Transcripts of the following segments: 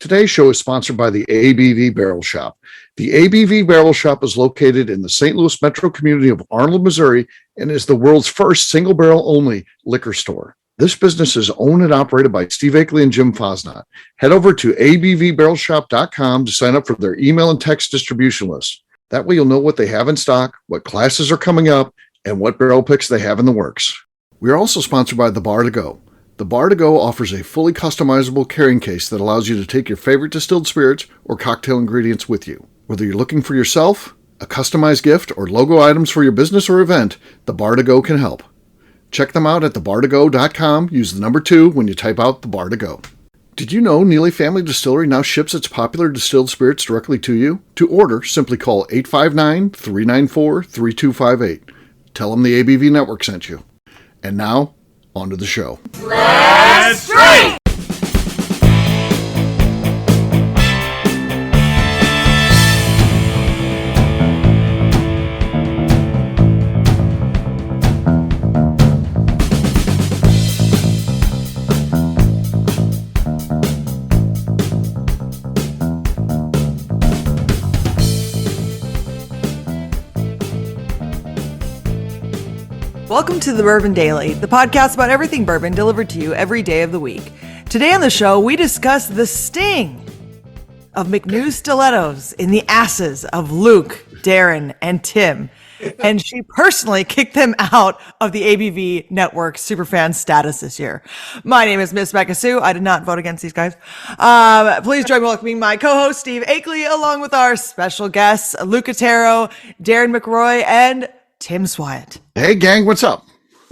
Today's show is sponsored by the ABV Barrel Shop. The ABV Barrel Shop is located in the St. Louis metro community of Arnold, Missouri, and is the world's first single barrel only liquor store. This business is owned and operated by Steve Akeley and Jim Fosnot. Head over to abvbarrelshop.com to sign up for their email and text distribution list. That way you'll know what they have in stock, what classes are coming up, and what barrel picks they have in the works. We are also sponsored by The Bar to Go. The Bar to Go offers a fully customizable carrying case that allows you to take your favorite distilled spirits or cocktail ingredients with you. Whether you're looking for yourself, a customized gift, or logo items for your business or event, The Bar to Go can help. Check them out at thebar2go.com. Use the number 2 when you type out The Bar to Go. Did you know Neely Family Distillery now ships its popular distilled spirits directly to you? To order, simply call 859-394-3258. Tell them the ABV Network sent you. And now, on to the show. Let's drink! Welcome to the Bourbon Daily, the podcast about everything bourbon delivered to you every day of the week. Today on the show, we discuss the sting of McNew stilettos in the asses of Luke, Darren, and Tim. And she personally kicked them out of the ABV Network Super Fan status this year. My name is Miss Beka Sue. I did not vote against these guys. Please join me welcoming my co-host, Steve Akeley, along with our special guests, Luke Otero, Darren McRoy, and Tim Swyatt. Hey, gang, what's up?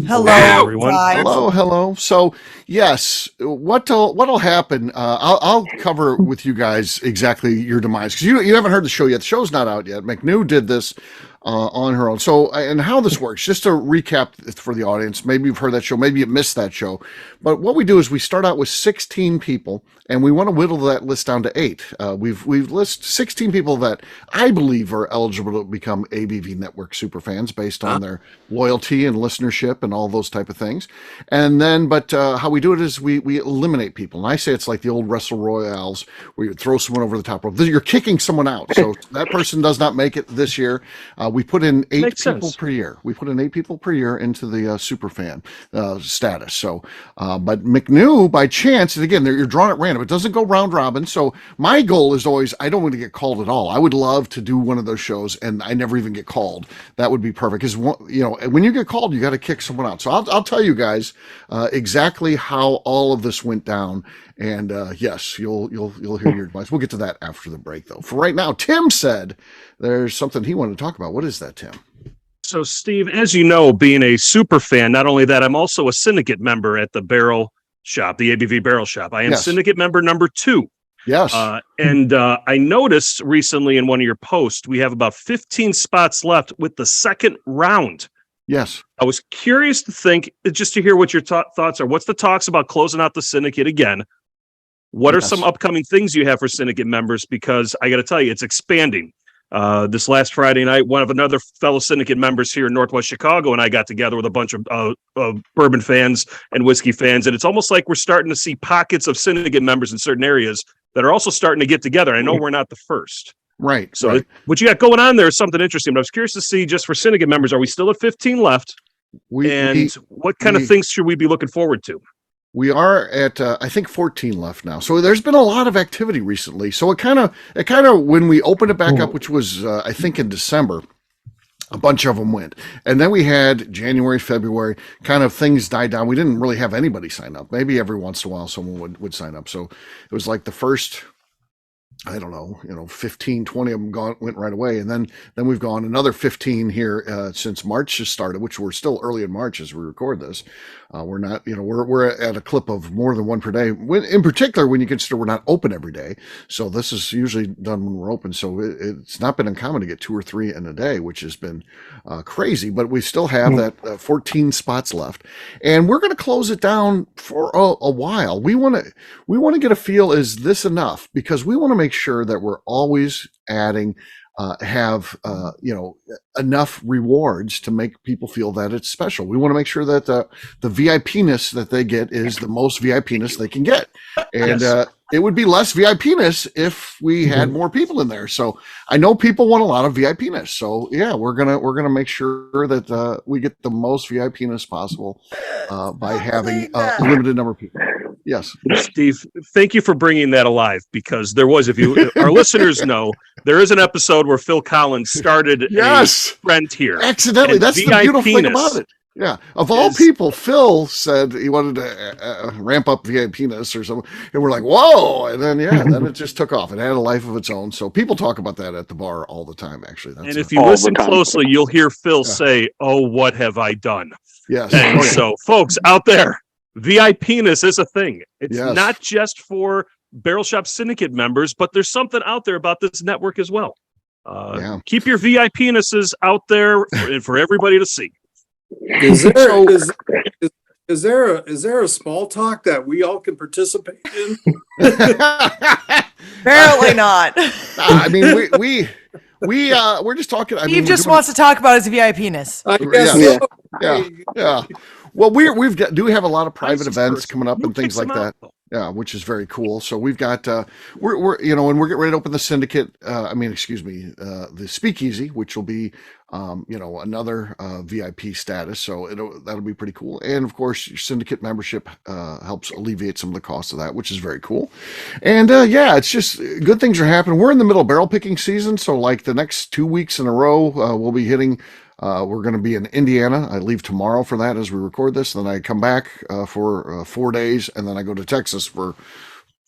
Hello, everyone. Hello. So, yes, what'll happen? I'll cover with you guys exactly your demise because you haven't heard the show yet. The show's not out yet. McNew did this on her own. So, and how this works, just to recap for the audience, maybe you've heard that show, maybe you missed that show, but what we do is we start out with 16 people, and we want to whittle that list down to 8. We've listed 16 people that I believe are eligible to become ABV Network super fans based on their loyalty and listenership and all those type of things. And then, but how we do it is we eliminate people. And I say it's like the old Wrestle Royales where you throw someone over the top rope. You're kicking someone out. So that person does not make it this year. We put in 8 people per year. We put in 8 people per year into the super fan status. So, but McNew, by chance, and again, you're drawn at random. It doesn't go round robin. So my goal is always, I don't want to get called at all. I would love to do one of those shows and I never even get called. That would be perfect. Because, you know, when you get called, you got to kick someone out. So I'll tell you guys exactly how all of this went down. And yes, you'll hear your advice. We'll get to that after the break, though. For right now, Tim said there's something he wanted to talk about. What is that, Tim? So, Steve, as you know, being a super fan, not only that, I'm also a syndicate member at the Barrel Shop, the ABV Barrel Shop. I am syndicate member number 2. Yes. And I noticed recently in one of your posts, we have about 15 spots left with the second round. Yes. I was curious to think, just to hear what your thoughts are. What's the talks about closing out the syndicate again? What are some upcoming things you have for syndicate members? Because I got to tell you, it's expanding. This last Friday night, one of another fellow syndicate members here in Northwest Chicago and I got together with a bunch of bourbon fans and whiskey fans. And it's almost like we're starting to see pockets of syndicate members in certain areas that are also starting to get together. I know we're not the first. Right. So what you got going on there is something interesting. But I was curious to see, just for syndicate members, are we still at 15 left? What kind of things should we be looking forward to? We are at, I think 14 left now. So there's been a lot of activity recently. So it kind of, when we opened it back up, which was, I think in December, a bunch of them went. And then we had January, February, kind of things died down. We didn't really have anybody sign up. Maybe every once in a while someone would sign up. So it was like the first, I don't know, 15, 20 of them went right away. And then we've gone another 15 here since March just started, which we're still early in March as we record this. We're not, we're at a clip of more than one per day. In particular, when you consider we're not open every day. So this is usually done when we're open. So it's not been uncommon to get 2 or 3 in a day, which has been crazy. But we still have that 14 spots left, and we're going to close it down for a while. We want to get a feel: is this enough? Because we want to make sure that we're always adding. Have enough rewards to make people feel that it's special. We want to make sure that the VIP-ness that they get is the most VIP-ness they can get. And it would be less VIP-ness if we had more people in there. So I know people want a lot of VIP-ness. So yeah, we're gonna make sure that we get the most VIP-ness possible by having a limited number of people. Yes, Steve, thank you for bringing that alive, because there was, our listeners know, there is an episode where Phil Collins started a trend here. Accidentally. That's the beautiful thing about it. Yeah. Of all people, Phil said he wanted to ramp up VIP-ness or something. And we're like, whoa. And then, then it just took off. It had a life of its own. So people talk about that at the bar all the time, actually. And if you listen closely, you'll hear Phil say, oh, what have I done? Yes. And so, folks out there, VIP-ness is a thing. It's not just for Barrel Shop Syndicate members, but there's something out there about this network as well. Keep your VIP-nesses out there for everybody to see. Is there a small talk that we all can participate in? Apparently not. I mean, we're just talking. Steve just wants to talk about his VIP-ness. I guess yeah. Well, do have a lot of private events coming up and things like that. Yeah, which is very cool. So we've got we're when we're getting ready to open the syndicate. The Speakeasy, which will be another VIP status. So that'll be pretty cool. And of course, your syndicate membership helps alleviate some of the cost of that, which is very cool. And it's just good things are happening. We're in the middle of barrel picking season, so like the next 2 weeks in a row, we'll be hitting. We're going to be in Indiana. I leave tomorrow for that as we record this. Then I come back for 4 days, and then I go to Texas for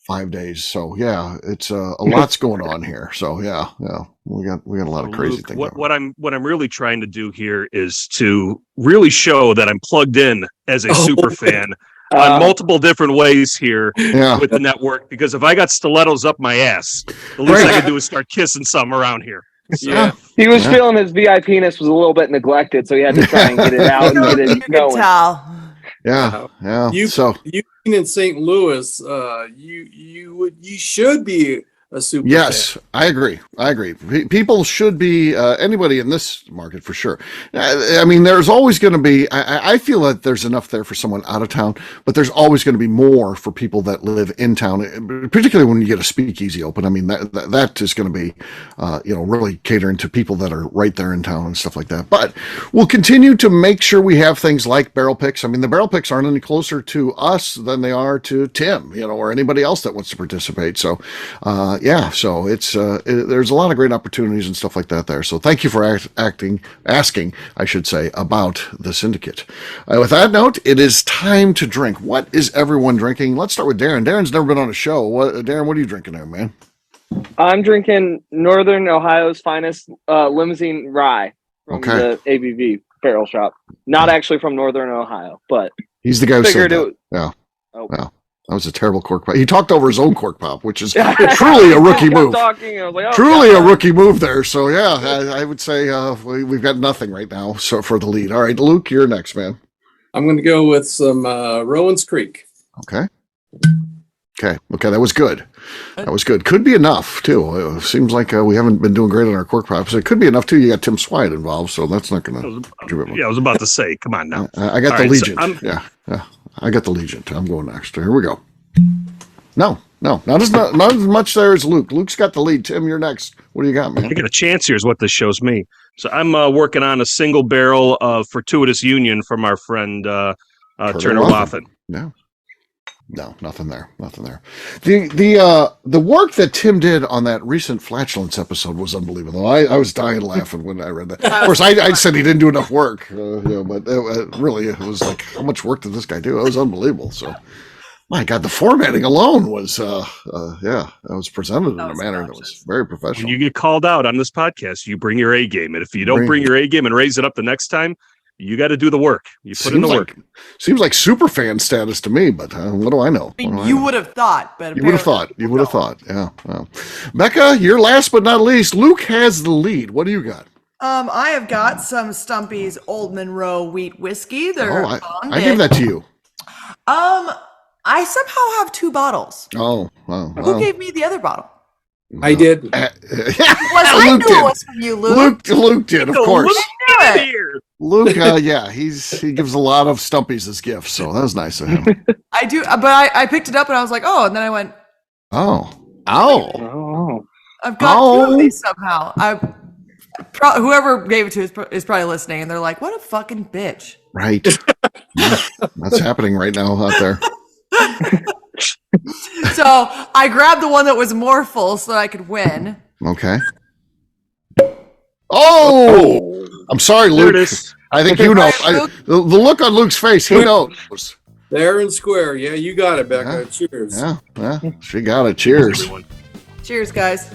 5 days. So it's a lot's going on here. So we got a lot of crazy things. What I'm really trying to do here is to really show that I'm plugged in as a super fan on multiple different ways here with the network. Because if I got stilettos up my ass, the least I could do is start kissing some around here. Yeah, he was feeling his VIP-ness was a little bit neglected, so he had to try and get it out and get it going. Yeah. You in St. Louis, you should be a super fan. I agree. People should be anybody in this market for sure. I mean, there's always going to be. I feel that there's enough there for someone out of town, but there's always going to be more for people that live in town. Particularly when you get a speakeasy open. I mean, that is going to be, really catering to people that are right there in town and stuff like that. But we'll continue to make sure we have things like barrel picks. I mean, the barrel picks aren't any closer to us than they are to Tim, or anybody else that wants to participate. So. So it's there's a lot of great opportunities and stuff like that there. So thank you for asking, I should say, about the syndicate. With that note, it is time to drink. What is everyone drinking? Let's start with Darren. Darren's never been on a show. Darren, what are you drinking there, man? I'm drinking Northern Ohio's finest limousine rye from the ABV Barrel Shop. Not actually from Northern Ohio, but he's the guy who said that. Yeah. That was a terrible cork pop. He talked over his own cork pop, which is truly a rookie move. A rookie move there. So, I would say we've got nothing right now for the lead. All right, Luke, you're next, man. I'm going to go with some Rowan's Creek. Okay, that was good. Could be enough, too. It seems like we haven't been doing great on our cork pops. It could be enough, too. You got Tim Swide involved, so that's not going to... I was about to say, come on now. I got the Legion. I got the Legion. I'm going next. Here we go. No, not as much there as Luke. Luke's got the lead. Tim, you're next. What do you got, man? I get a chance here is what this shows me. So I'm working on a single barrel of Fortuitous Union from our friend Turner Wathen. No, nothing there. The work that Tim did on that recent flatulence episode was unbelievable. I was dying laughing when I read that. Of course, I said he didn't do enough work, but really, it was like, how much work did this guy do? It was unbelievable. So, my God, the formatting alone was, it was presented in a manner that was very professional. When you get called out on this podcast, you bring your A game, and if you don't bring your A game and raise it up the next time, you got to do the work. You put in the work. Seems like super fan status to me, but what do I know? You would have thought, but you would have thought. Yeah. Well. Beka, you're last but not least. Luke has the lead. What do you got? I have got some Stumpy's Old Monroe wheat whiskey. I gave that to you. I somehow have 2 bottles. Oh, wow. Who gave me the other bottle? I did. I knew it was from you, Luke. Luke did, of course. Luke, Luke, he gives a lot of Stumpies as gifts, so that was nice of him. I do, but I picked it up and I was like, oh, and then I went, Oh. Ow. Oh. I've got 2 of these somehow. Whoever gave it to is probably listening, and they're like, "What a fucking bitch!" Right. That's happening right now out there. So I grabbed the one that was more full so that I could win. Okay. Oh, I'm sorry, Luke. There it is. I think you know. The look on Luke's face, he knows. There and square. Yeah, you got it, Beka. Cheers. Yeah, she got it. Cheers. Everyone. Cheers, guys.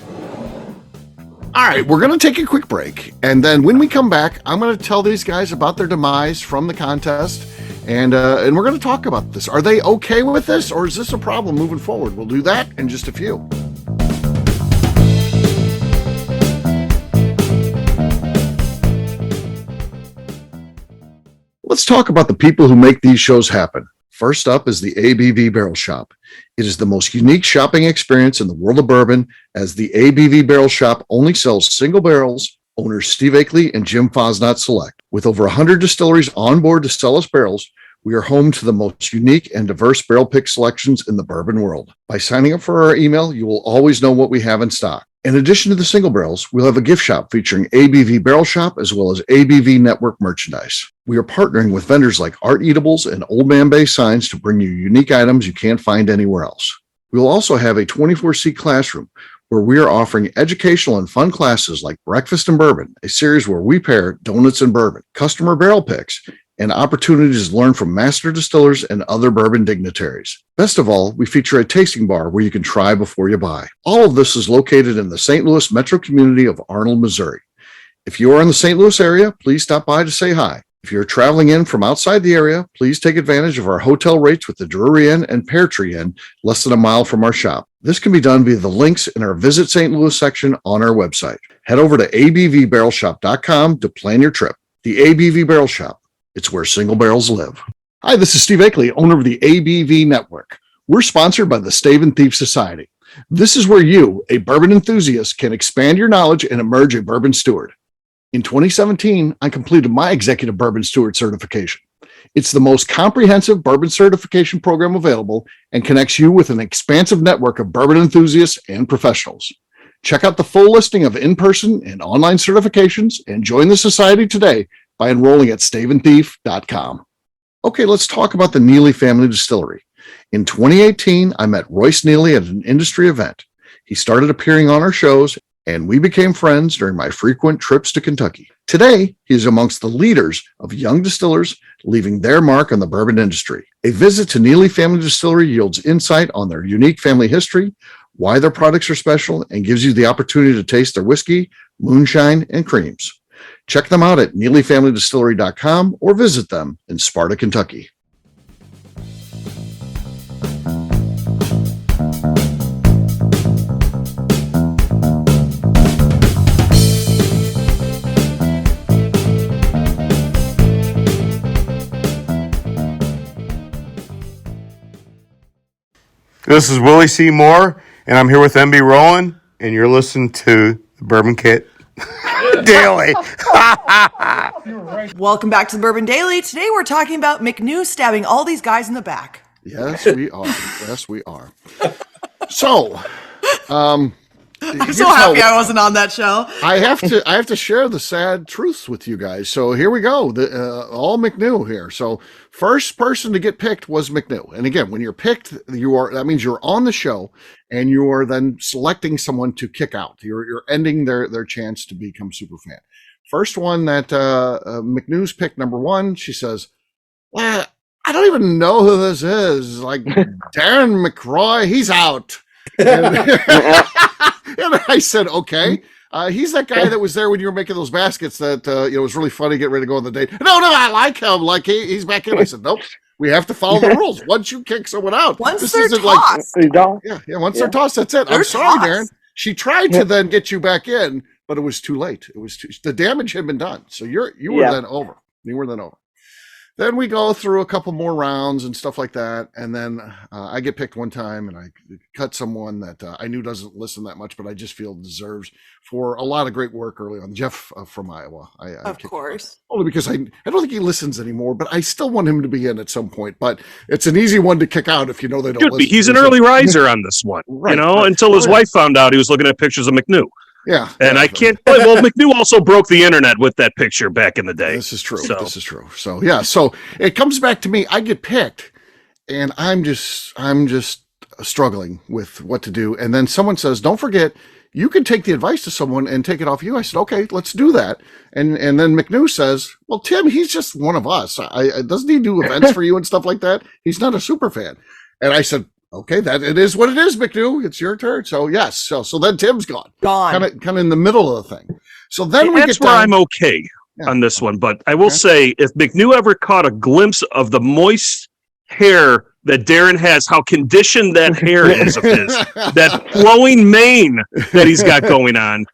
All right, we're going to take a quick break. And then when we come back, I'm going to tell these guys about their demise from the contest. And we're going to talk about this. Are they okay with this, or is this a problem moving forward? We'll do that in just a few. Let's talk about the people who make these shows happen. First up is the ABV Barrel Shop. It is the most unique shopping experience in the world of bourbon, as the ABV Barrel Shop only sells single barrels. Owners Steve Akeley and Jim Fosnot select. With over 100 distilleries on board to sell us barrels, we are home to the most unique and diverse barrel pick selections in the bourbon world. By signing up for our email, you will always know what we have in stock. In addition to the single barrels, we'll have a gift shop featuring ABV Barrel Shop as well as ABV Network merchandise. We are partnering with vendors like Art Eatables and Old Man Bay Signs to bring you unique items you can't find anywhere else. We will also have a 24-seat classroom where we are offering educational and fun classes like Breakfast and Bourbon, a series where we pair donuts and bourbon, customer barrel picks, and opportunities to learn from master distillers and other bourbon dignitaries. Best of all, we feature a tasting bar where you can try before you buy. All of this is located in the St. Louis metro community of Arnold, Missouri. If you are in the St. Louis area, please stop by to say hi. If you're traveling in from outside the area, please take advantage of our hotel rates with the Drury Inn and Pear Tree Inn, less than a mile from our shop. This can be done via the links in our Visit St. Louis section on our website. Head over to abvbarrelshop.com to plan your trip. The ABV Barrel Shop. It's where single barrels live. Hi, this is Steve Akeley, owner of the ABV Network. We're sponsored by the Stave and Thief Society. This is where you, a bourbon enthusiast, can expand your knowledge and emerge a bourbon steward. In 2017, I completed my Executive Bourbon Steward certification. It's the most comprehensive bourbon certification program available and connects you with an expansive network of bourbon enthusiasts and professionals. Check out the full listing of in-person and online certifications and join the society today by enrolling at staveandthief.com. Okay, let's talk about the Neely Family Distillery. In 2018, I met Royce Neely at an industry event. He started appearing on our shows, and we became friends during my frequent trips to Kentucky. Today, he is amongst the leaders of young distillers leaving their mark on the bourbon industry. A visit to Neely Family Distillery yields insight on their unique family history, why their products are special, and gives you the opportunity to taste their whiskey, moonshine, and creams. Check them out at NeelyFamilyDistillery.com or visit them in Sparta, Kentucky. This is Willie C. Moore, and I'm here with MB Rowland, and you're listening to the Bourbon Kit Daily. Welcome back to the Bourbon Daily. Today we're talking about McNew stabbing all these guys in the back. Yes, we are. Yes, we are. So, I'm so happy I wasn't on that show. I have to share the sad truths with you guys. So here we go. All McNew here. So first person to get picked was McNew. And again, when you're picked, that means you're on the show and you are then selecting someone to kick out. You're ending their chance to become super fan. First one that McNew's picked, number one, she says, well, I don't even know who this is. Like Darren McCroy, he's out. And I said, okay. He's that guy that was there when you were making those baskets that, it was really funny getting ready to go on the date. No, I like him. Like he's back in. I said, nope, we have to follow the rules. Once you kick someone out. Once they're tossed. Once they're tossed, that's it. I'm sorry, Darren. She tried to then get you back in, but it was too late. The damage had been done. So you were then over. You were then over. then we go through a couple more rounds and stuff like that. And then I get picked one time and I cut someone that I knew doesn't listen that much, but I just feel deserves for a lot of great work early on. Jeff from Iowa. Of course. Only because I don't think he listens anymore, but I still want him to be in at some point. But it's an easy one to kick out if you know they don't listen. He's an early riser on this one, right, until his wife found out he was looking at pictures of McNew. Yeah. And I can't. Well, McNew also broke the internet with that picture back in the day. This is true. This is true. So, yeah. So it comes back to me. I get picked and I'm just struggling with what to do. And then someone says, don't forget, you can take the advice to someone and take it off you. I said, okay, let's do that. And then McNew says, well, Tim, he's just one of us. Doesn't he do events for you and stuff like that? He's not a super fan. And I said, okay, that it is what it is, McNew. It's your turn. So yes. So then Tim's gone. Kind of in the middle of the thing. So then that's where I'm okay on this one. But I will say, if McNew ever caught a glimpse of the moist hair that Darren has, how conditioned that hair is of his, that flowing mane that he's got going on,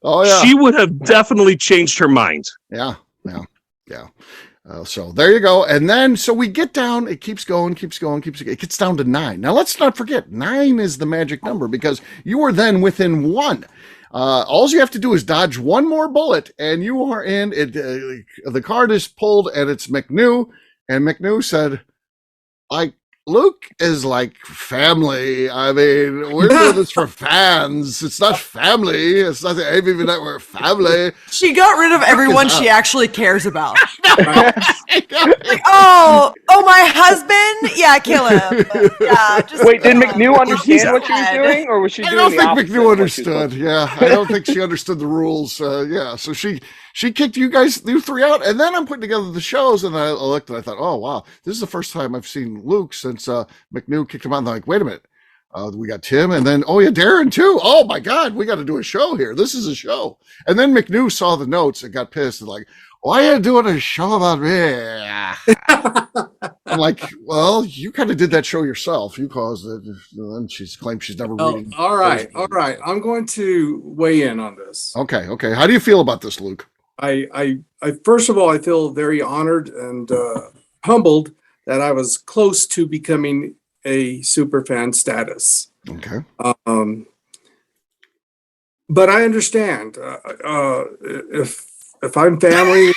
she would have definitely changed her mind. Yeah. So there you go. And then, so we get down, it keeps going. It gets down to 9. Now, let's not forget, 9 is the magic number because you are then within 1. All you have to do is dodge one more bullet and you are in it. The card is pulled and it's McNew. And McNew said, Luke is like family. I mean, we're doing this for fans. It's not family. It's not the ABV Network family. She got rid of everyone she actually cares about. Like, oh, my husband? Yeah, kill him. Yeah, just wait, did McNew understand what she was doing, or was she doing the opposite? I don't think McNew understood. Yeah, I don't think she understood the rules. So she kicked you 3 out, and then I'm putting together the shows, and I looked and I thought, oh wow, this is the first time I've seen Luke since McNew kicked him out. And I'm like, wait a minute, we got Tim, and then Darren too. Oh my God, we got to do a show here. This is a show. And then McNew saw the notes and got pissed and like, why are you doing a show about me? I'm like, well, you kind of did that show yourself. You caused it. And then she's claimed she's never reading. All right. I'm going to weigh in on this. Okay. How do you feel about this, Luke? I first of all, I feel very honored and humbled that I was close to becoming a super fan status. Okay. But I understand if I'm family.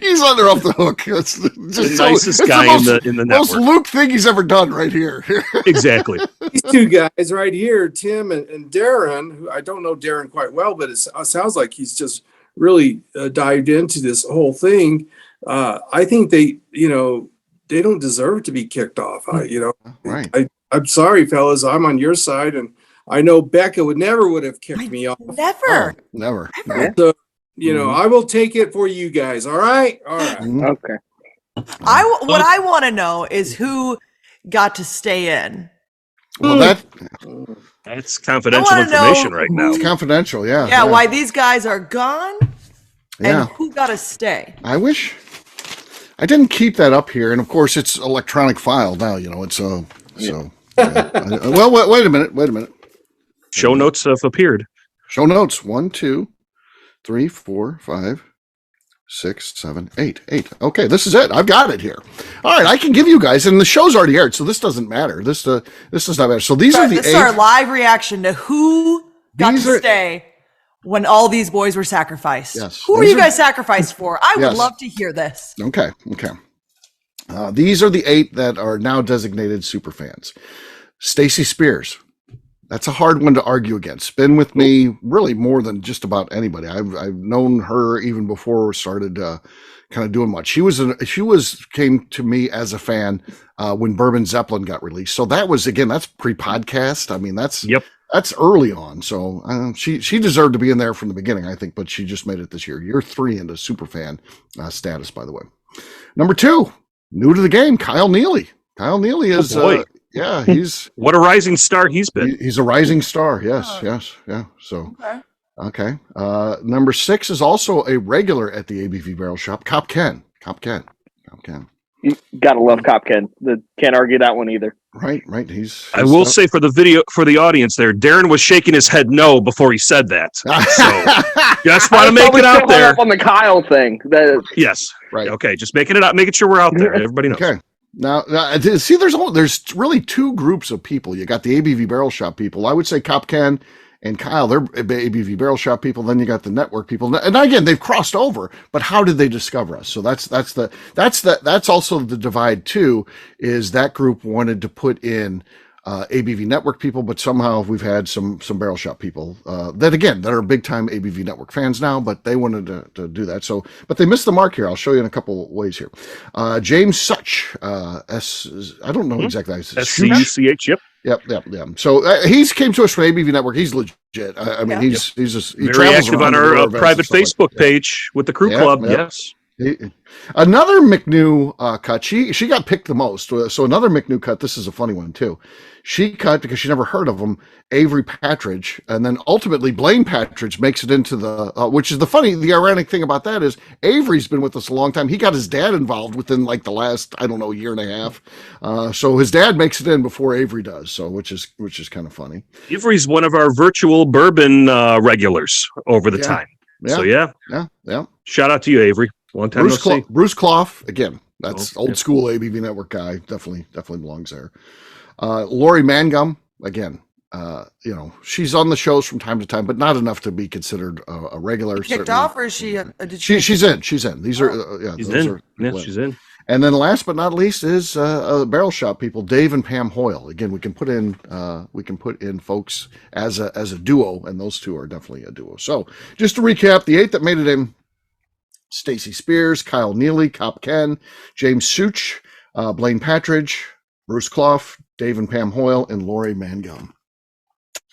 He's let her off the hook. It's just the nicest guy in the most network. Luke thing he's ever done right here. Exactly. These two guys right here, Tim and Darren, who I don't know Darren quite well, but it sounds like he's just really dived into this whole thing. I think they don't deserve to be kicked off. Right. I'm sorry, fellas. I'm on your side, and I know Beka would have kicked me off. Never. Never. So, I will take it for you guys. All right. Okay. What I want to know is who got to stay in. Well, that's confidential information right now. It's confidential. Yeah. Yeah. Why these guys are gone? Yeah. And who got to stay? I wish I didn't keep that up here, and of course it's electronic file now. It's so. Yeah. Well, wait a minute. Show notes have appeared. Show notes 1, 2, 3, 4, 5, 6, 7, 8. Okay, this is it. I've got it here. All right, I can give you guys, and the show's already aired, so this doesn't matter. This does not matter. So these are the 8. This is our live reaction to who got to stay when all these boys were sacrificed. Yes. Who were you guys sacrificed for? I would love to hear this. Okay. These are the 8 that are now designated super fans. Stacy Spears. That's a hard one to argue against. Been with me really more than just about anybody. I've known her even before we started kind of doing much. She came to me as a fan when Bourbon Zeppelin got released. So that was, again, that's pre-podcast. I mean, that's early on. So she deserved to be in there from the beginning, I think, but she just made it this year. Year 3 into super fan status, by the way. Number 2, new to the game, Kyle Neely. Kyle Neely is he's what a rising star he's been. He's a rising star. Yes. Yeah. So, okay. Number 6 is also a regular at the ABV Barrel Shop. Cop Ken. You gotta love Cop Ken. Can't argue that one either. Right. He's I will say for the audience there, Darren was shaking his head no before he said that. So just want to make it out there. Up on the Kyle thing. Yes. Right. Okay. Just making sure we're out there. Everybody knows. Okay. Now, see, there's really two groups of people. You got the ABV Barrel Shop people. I would say Cop Ken and Kyle, they're ABV Barrel Shop people. Then you got the network people, and again, they've crossed over. But how did they discover us? So that's also the divide too. Is that group wanted to put in ABV Network people, but somehow we've had some Barrel Shop people that are big time ABV Network fans now, but they wanted to do that. So, but they missed the mark here. I'll show you in a couple ways here. James Such, I don't know exactly. SCUCH. Yep. So he's came to us from ABV Network. He's legit. I mean, he's very active on our private Facebook page with the Crew Club. Yep. Yes. Another McNew cut. She got picked the most. So another McNew cut. This is a funny one too. She cut because she never heard of him. Avery Patridge, and then ultimately Blaine Patridge makes it into the. Which is the ironic thing about that is Avery's been with us a long time. He got his dad involved within like the last year and a half. So his dad makes it in before Avery does. So which is kind of funny. Avery's one of our virtual bourbon regulars over the time. Yeah. So yeah. Shout out to you, Avery. Long time no see. Bruce Clough, again, that's old school ABV Network guy. Definitely belongs there. Lori Mangum, again, she's on the shows from time to time, but not enough to be considered a regular. Kicked off, or is she? She's in. She's in. These are she's in. She's in. And then last but not least is Barrel Shop people, Dave and Pam Hoyle. Again, we can put in folks as a duo, and those two are definitely a duo. So just to recap, the 8 that made it in: Stacy Spears, Kyle Neely, Cop Ken, James Such, Blaine Patridge, Bruce Clough, Dave and Pam Hoyle, and Lori Mangum.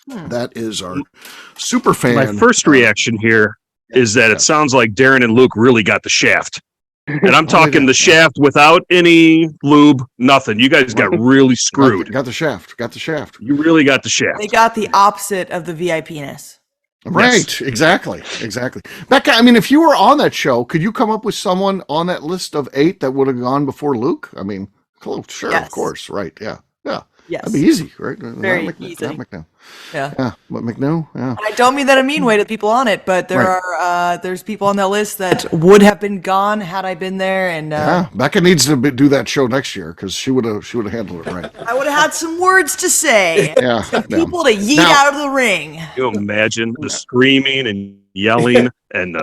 That is our super fan. My first reaction here is that it sounds like Darren and Luke really got the shaft. And I'm talking the shaft without any lube, nothing. You guys got really screwed. Got the shaft. You really got the shaft. They got the opposite of the VIP-ness. Right, yes. Exactly. Beka, I mean, if you were on that show, could you come up with someone on that list of 8 that would have gone before Luke? I mean, cool, sure, yes. Of course, right, yeah. Yes. That'd be easy, right? Very easy. Not McNew. Yeah. But McNew, yeah. And I don't mean that a mean way to people on it, but there's people on that list that would have been gone had I been there. And Beka needs to do that show next year because she would have handled it right. I would have had some words to say. Some people to yeet out of the ring. Can you imagine the screaming and yelling and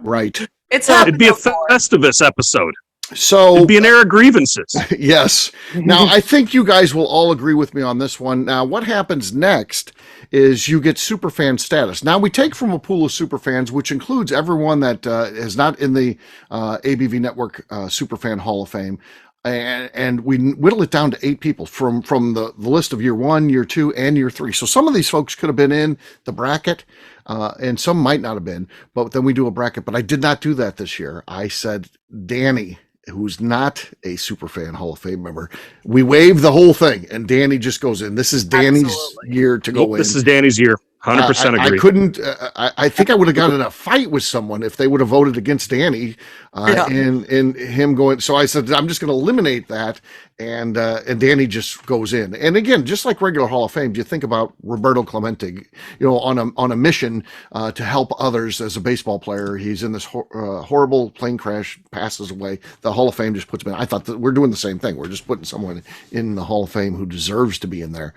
right. It'd be a Festivus episode. So it'd be an era of grievances. Yes. Now, I think you guys will all agree with me on this one. Now, what happens next is you get superfan status. Now, we take from a pool of superfans, which includes everyone that is not in the ABV Network Superfan Hall of Fame. And we whittle it down to 8 people from the list of year 1, year 2, and year 3. So some of these folks could have been in the bracket, and some might not have been. But then we do a bracket. But I did not do that this year. I said Danny, who's not a Superfan Hall of Fame member. We waive the whole thing, and Danny just goes in. This is Danny's year to go in. This is Danny's year. 100% agree. I couldn't. I think I would have gotten in a fight with someone if they would have voted against Danny and him going. So I said, I'm just going to eliminate that. And Danny just goes in. And again, just like regular Hall of Fame, you think about Roberto Clemente, on a mission to help others as a baseball player. He's in this horrible plane crash, passes away. The Hall of Fame just puts him in. I thought that we're doing the same thing. We're just putting someone in the Hall of Fame who deserves to be in there.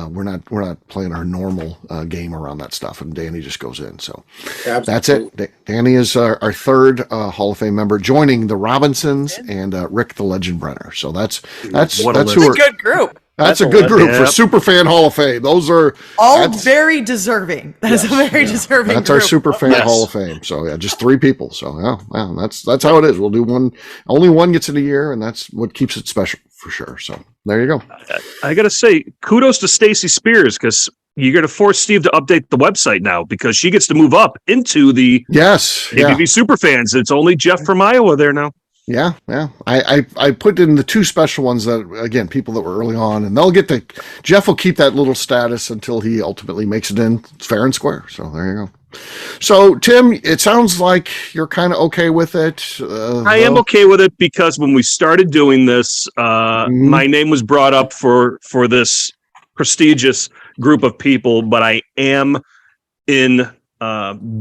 We're not playing our normal game around that stuff. And Danny just goes in. So That's it. Danny is our third Hall of Fame member, joining the Robinsons and Rick the Legend Brenner. So that's a good group. That's a good group for Superfan Hall of Fame. Those are all very deserving. That is a very deserving. That's group. Our Superfan Hall of Fame. So just 3 people. So that's how it is. We'll do one. Only one gets in a year, and that's what keeps it special for sure. So there you go. I got to say, kudos to Stacy Spears, because you're going to force Steve to update the website now because she gets to move up into the ABV Superfans. It's only Jeff from Iowa there now. Yeah. I put in the 2 special ones that, again, people that were early on, and Jeff will keep that little status until he ultimately makes it in fair and square. So there you go. So, Tim, it sounds like you're kind of okay with it. I am okay with it because when we started doing this, my name was brought up for this prestigious group of people, but I am in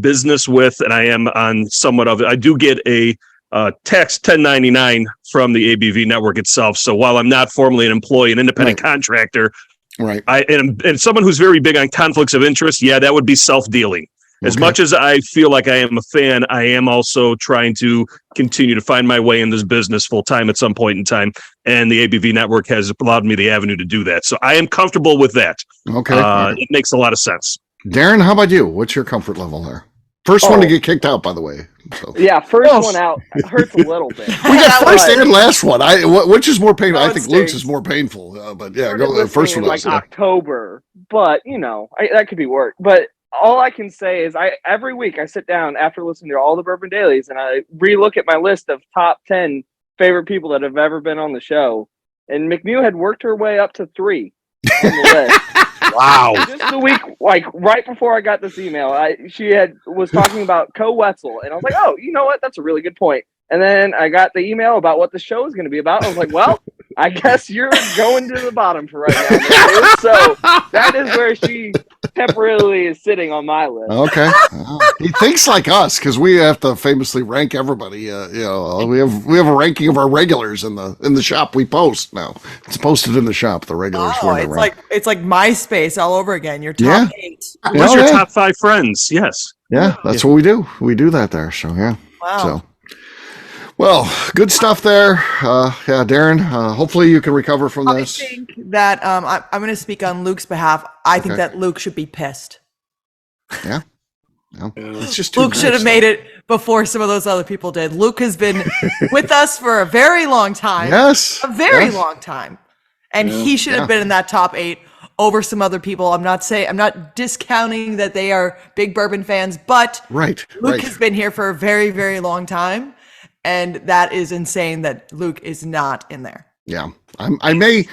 business with, and I am on somewhat of it. I do get a tax 1099 from the ABV network itself. So while I'm not formally an employee, an independent contractor, right, I and someone who's very big on conflicts of interest, yeah, that would be self-dealing. As much as I feel like I am a fan, I am also trying to continue to find my way in this business full time at some point in time. And the ABV network has allowed me the avenue to do that. So I am comfortable with that. Okay. It makes a lot of sense. Darren, how about you? What's your comfort level there? First one to get kicked out, by the way. So. Yeah, first one out hurts a little bit. We got first and last one. Which is more painful? I think stinks. Luke's is more painful. But yeah, go first one. Like October, but that could be work. But all I can say is every week I sit down after listening to all the Bourbon Dailies and I relook at my list of top 10 favorite people that have ever been on the show. And McNew had worked her way up to 3 on the list. Wow. Just the week, like right before I got this email, she was talking about Co Wetzel. And I was like, oh, you know what? That's a really good point. And then I got the email about what the show is going to be about. I was like, well, I guess you're going to the bottom for right now. McNew. So that is where she temporarily is sitting on my list. Okay. He thinks like us because we have to famously rank everybody. We have a ranking of our regulars in the shop we post now. It's posted in the shop. The regulars. Oh, it's like MySpace all over again. Your top 8. What's your top 5 friends? Yes. Yeah, that's what we do. We do that there. So yeah. Wow. So. Well, good stuff there. Darren, hopefully you can recover from this. I think that I'm going to speak on Luke's behalf. I think that Luke should be pissed. Yeah. No, it's just Luke should have made it before some of those other people did. Luke has been with us for a very long time. Yes. A very long time. And he should have been in that top 8 over some other people. I'm not discounting that they are big bourbon fans, but Luke has been here for a very, very long time. And that is insane that Luke is not in there. Yeah, I may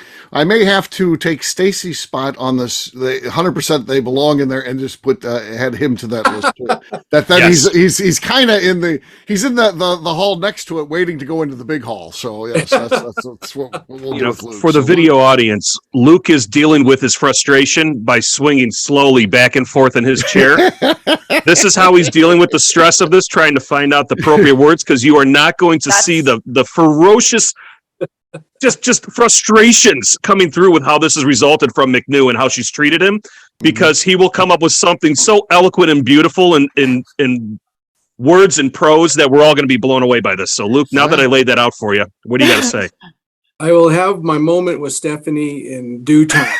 have to take Stacy's spot on this. The 100% they belong in there, and just add him to that list. Yes. he's kind of in the hall next to it, waiting to go into the big hall. So yes, that's what we'll do with Luke. For the video audience, Luke is dealing with his frustration by swinging slowly back and forth in his chair. This is how he's dealing with the stress of this, trying to find out the appropriate words, because you are not going to see the ferocious. Just frustrations coming through with how this has resulted from McNew and how she's treated him, because he will come up with something so eloquent and beautiful in words and prose that we're all going to be blown away by this. So, Luke, now that I laid that out for you, what do you got to say? I will have my moment with Stephanie in due time.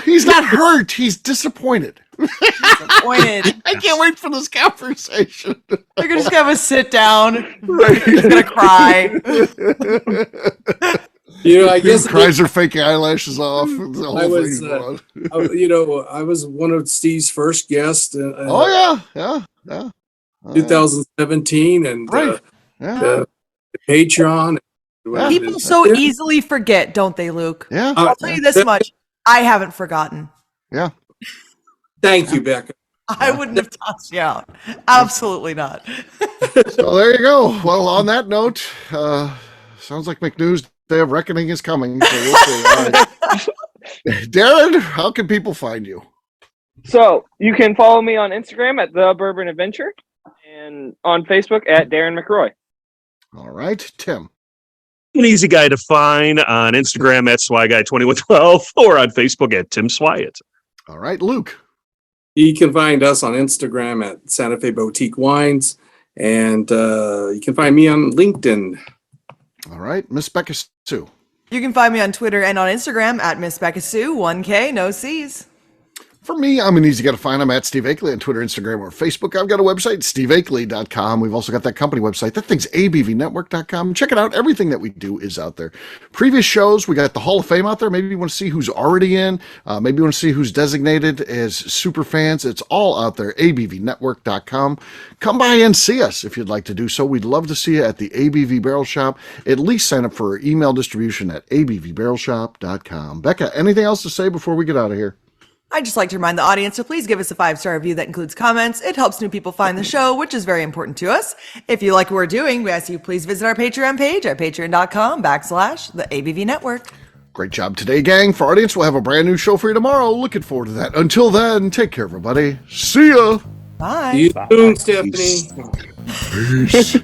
He's not hurt. He's disappointed. I can't wait for this conversation. They're just gonna have a sit down. He's gonna cry. I guess cries her fake eyelashes off. I was one of Steve's first guests. 2017, and Patreon. People so easily forget, don't they, Luke? Yeah. I'll tell you this much: I haven't forgotten. Yeah. Thank you, Beka. I wouldn't have tossed you out. Absolutely not. So there you go. Well, on that note, sounds like McNew's Day of Reckoning is coming. So we'll see. All right. Darren, how can people find you? So you can follow me on Instagram at The Bourbon Adventure and on Facebook at Darren McRoy. All right, Tim. An easy guy to find on Instagram at SwyGuy2112 or on Facebook at Tim Swyat. All right, Luke. You can find us on Instagram at Santa Fe Boutique Wines, and you can find me on LinkedIn. All right, Miss Beka Sue. You can find me on Twitter and on Instagram at Miss Beka Sue, 1K, no C's. For me, I'm an easy guy to find. I'm at Steve Akeley on Twitter, Instagram, or Facebook. I've got a website, steveakeley.com. We've also got that company website. That thing's abvnetwork.com. Check it out. Everything that we do is out there. Previous shows, we got the Hall of Fame out there. Maybe you want to see who's already in. Maybe you want to see who's designated as super fans. It's all out there, abvnetwork.com. Come by and see us if you'd like to do so. We'd love to see you at the ABV Barrel Shop. At least sign up for our email distribution at abvbarrelshop.com. Beka, anything else to say before we get out of here? I'd just like to remind the audience to please give us a 5-star review that includes comments. It helps new people find the show, which is very important to us. If you like what we're doing, we ask you please visit our Patreon page at patreon.com/the ABV Network. Great job today, gang. For our audience, we'll have a brand new show for you tomorrow. Looking forward to that. Until then, take care, everybody. See ya. Bye. See you soon, Stephanie. Peace.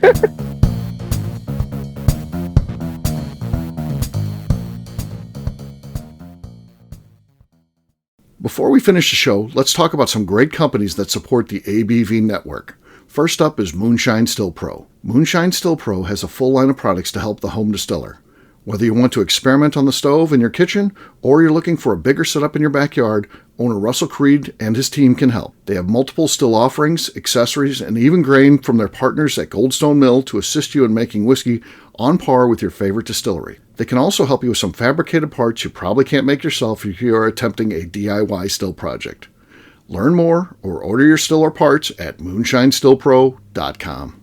Before we finish the show, let's talk about some great companies that support the ABV network. First up is Moonshine Still Pro. Moonshine Still Pro has a full line of products to help the home distiller. Whether you want to experiment on the stove in your kitchen or you're looking for a bigger setup in your backyard, owner Russell Creed and his team can help. They have multiple still offerings, accessories, and even grain from their partners at Goldstone Mill to assist you in making whiskey on par with your favorite distillery. They can also help you with some fabricated parts you probably can't make yourself if you are attempting a DIY still project. Learn more or order your still or parts at moonshinestillpro.com.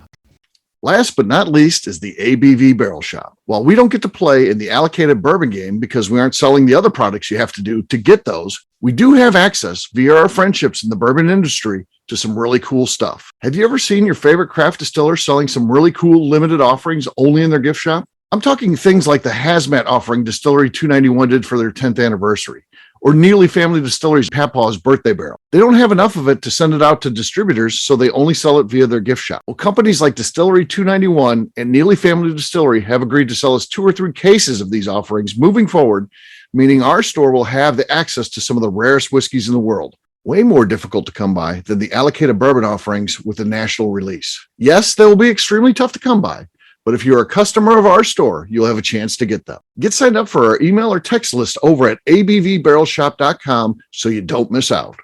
Last but not least is the ABV Barrel Shop. While we don't get to play in the allocated bourbon game because we aren't selling the other products you have to do to get those, we do have access via our friendships in the bourbon industry to some really cool stuff. Have you ever seen your favorite craft distiller selling some really cool limited offerings only in their gift shop? I'm talking things like the Hazmat offering Distillery 291 did for their 10th anniversary, or Neely Family Distillery's Papaw's birthday barrel. They don't have enough of it to send it out to distributors, so they only sell it via their gift shop. Well, companies like Distillery 291 and Neely Family Distillery have agreed to sell us 2 or 3 cases of these offerings moving forward, meaning our store will have the access to some of the rarest whiskeys in the world. Way more difficult to come by than the allocated bourbon offerings with a national release. Yes, they will be extremely tough to come by, but if you're a customer of our store, you'll have a chance to get them. Get signed up for our email or text list over at abvbarrelshop.com so you don't miss out.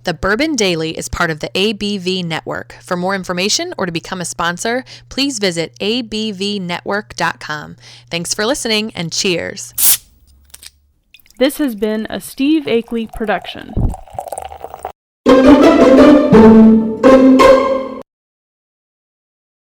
The Bourbon Daily is part of the ABV Network. For more information or to become a sponsor, please visit abvnetwork.com. Thanks for listening and cheers. This has been a Steve Akeley production.